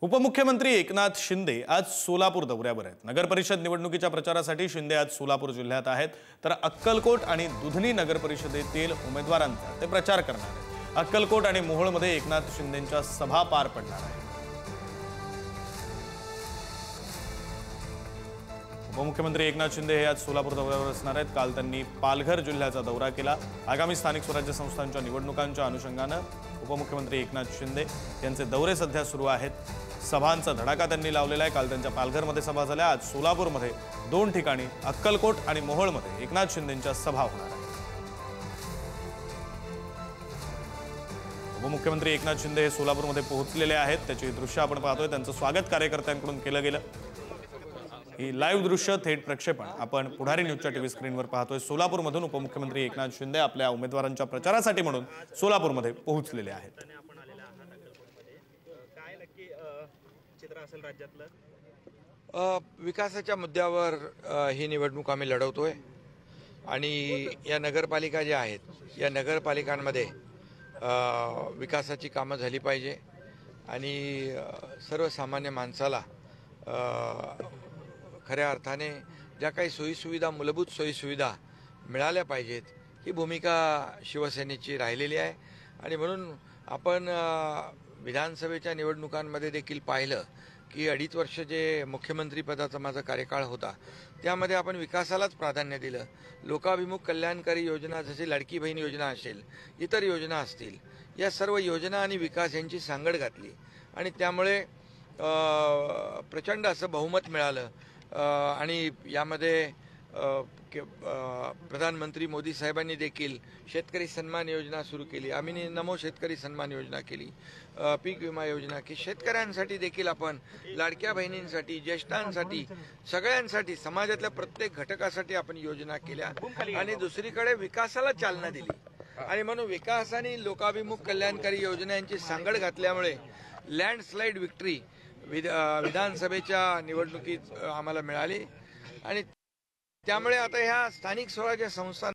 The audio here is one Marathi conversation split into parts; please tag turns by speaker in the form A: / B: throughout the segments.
A: उपमुख्यमंत्री एकनाथ शिंदे आज सोलापूर दौऱ्यावर आहेत। नगर परिषद निवडणुकीच्या प्रचारासाठी शिंदे आज सोलापूर जिल्ह्यात आहेत, तर अक्कलकोट आणि दुधनी नगर परिषदेतील उमेदवारांचा ते प्रचार करणार आहेत। अक्कलकोट आणि मोहोळमध्ये एकनाथ शिंदेंच्या सभा पार पडणार आहेत। उपमुख्यमंत्री एकनाथ शिंदे हे आज सोलापूर दौऱ्यावर असणार आहेत। काल त्यांनी पालघर जिल्ह्याचा दौरा केला। आगामी स्थानिक स्वराज्य संस्थांच्या निवडणुकांच्या अनुषंगाने उपमुख्यमंत्री एकनाथ शिंदे यांचे दौरे सध्या सुरू आहेत। सभांचा धडाका त्यांनी लावलेला आहे। काल त्यांच्या पालघरमध्ये सभा झाल्या। आज सोलापूरमध्ये दोन ठिकाणी अक्कलकोट आणि मोहोळमध्ये एकनाथ शिंदेंच्या सभा होणार आहेत। उपमुख्यमंत्री एकनाथ शिंदे हे सोलापूरमध्ये पोहोचलेले आहेत। त्याची दृश्य आपण पाहतोय। त्यांचं स्वागत कार्यकर्त्यांकडून केलं गेलं। ही लाईव्ह दृश्य थेट प्रक्षेपण आपण पुढारी न्यूजच्या टीव्ही स्क्रीनवर पाहतोय। सोलापूरमधून उपमुख्यमंत्री एकनाथ शिंदे आपल्या उमेदवारांच्या प्रचारासाठी म्हणून सोलापूरमध्ये पोहोचलेले आहेत।
B: विकासाच्या मुद्द्यावर ही निवडणूक आम्ही लढवतोय आणि या नगरपालिका ज्या आहेत या नगरपालिकांमध्ये विकासाची कामं झाली पाहिजे आणि सर्वसामान्य माणसाला खऱ्या अर्थाने ज्या काही सोयीसुविधा मूलभूत सोयीसुविधा मिळाल्या पाहिजेत ही भूमिका शिवसेनेची राहिलेली आहे। आणि म्हणून आपण विधानसभेच्या निवडणुकांमध्ये देखील पाहिलं की 2.5 वर्ष जे मुख्यमंत्री पदाचा माझा कार्यकाळ होता त्यामध्ये आपण विकासालाच प्राधान्य दिलं। लोकाभिमुख कल्याणकारी योजना जशी लाडकी बहीण योजना असेल, इतर योजना असतील, या सर्व योजना आणि विकास यांची सांगड घातली आणि त्यामुळे प्रचंड असं बहुमत मिळालं। आणि यामध्ये प्रधानमंत्री मोदी साहेबांनी देखील शेतकरी सन्मान योजना सुरू केली। आम्ही नमो शेतकरी सन्मान योजना केली, पीक विमा योजना की शेतकऱ्यांसाठी देखील आपण लाडक्या बहिणींसाठी, ज्येष्ठांसाठी, सगळ्यांसाठी, समाजातल्या प्रत्येक घटकासाठी आपण योजना केल्या आणि दुसरीकडे विकासाला चालना दिली। आणि म्हणून विकास आणि लोकाभिमुख कल्याणकारी योजना यांची सांगड घातल्यामुळे लँडस्लाइड विक्ट्री विधानसभेच्या निवडणुकीत आम्हाला मिळाली आणि त्यामुळे आता ह्या स्थानिक स्वराज्य संस्था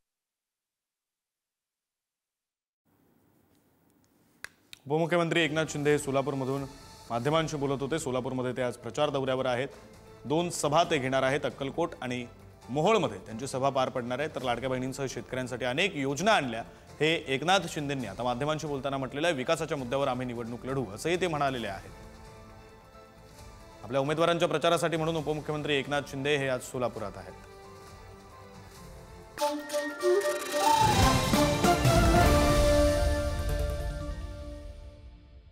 A: उपमुख्यमंत्री एकनाथ शिंदे हे सोलापूरमधून माध्यमांशी बोलत होते। सोलापूरमध्ये ते आज प्रचार दौऱ्यावर आहेत। 2 सभा ते घेणार आहेत। अक्कलकोट आणि मोहोळमध्ये त्यांची सभा पार पडणार आहे। तर लाडक्या बहिणींसह शेतकऱ्यांसाठी अनेक योजना आणल्या हे एकनाथ शिंदेंनी आता माध्यमांशी बोलताना म्हटलेलं आहे। विकासाच्या मुद्द्यावर आम्ही निवडणूक लढू असंही ते म्हणालेले आहेत। आपल्या उमेदवारांच्या प्रचारासाठी म्हणून उपमुख्यमंत्री एकनाथ शिंदे हे आज सोलापुरात आहेत।